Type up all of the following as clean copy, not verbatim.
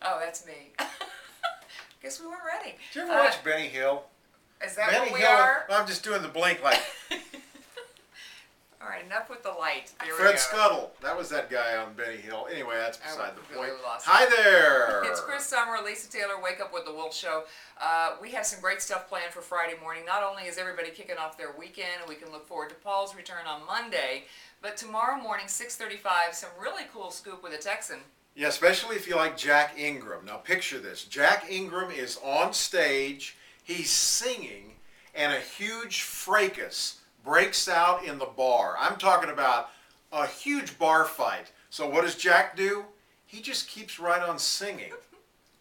Oh, that's me. Guess we weren't ready. Did you ever watch Benny Hill? Is that Benny what we Hill, are? I'm just doing the blink like All right, enough with the light. There we Fred go. Scuttle. That was that guy on Benny Hill. Anyway, that's beside the point. Really lost Hi there. It's Chris Summer, Lisa Taylor, Wake Up with the Wolf Show. We have some great stuff planned for Friday morning. Not only is everybody kicking off their weekend, and we can look forward to Paul's return on Monday, but tomorrow morning, 6:35, some really cool scoop with a Texan. Yeah, especially if you like Jack Ingram. Now picture this. Jack Ingram is on stage. He's singing, and a huge fracas breaks out in the bar. I'm talking about a huge bar fight. So what does Jack do? He just keeps right on singing.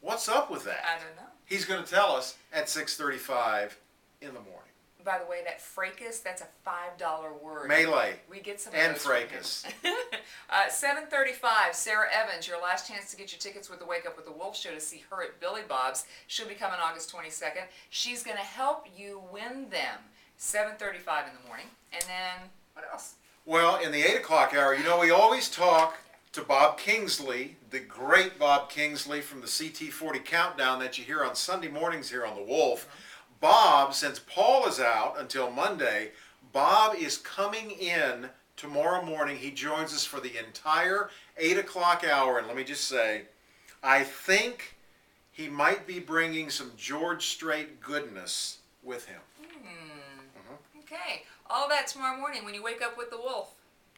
What's up with that? I don't know. He's going to tell us at 6:35 in the morning. By the way, that fracas, that's a $5 word. Melee. We get some and of those from fracas. him. 7:35, Sarah Evans, your last chance to get your tickets with the Wake Up with the Wolf Show to see her at Billy Bob's. She'll be coming August 22nd. She's going to help you win them. 7:35 in the morning. And then, what else? Well, in the 8 o'clock hour, you know, we always talk to Bob Kingsley, the great Bob Kingsley from the CT40 Countdown that you hear on Sunday mornings here on The Wolf. Bob, since Paul is out until Monday, Bob is coming in tomorrow morning. He joins us for the entire 8 o'clock hour. And let me just say, I think he might be bringing some George Strait goodness with him. Okay. All that tomorrow morning when you wake up with the Wolf.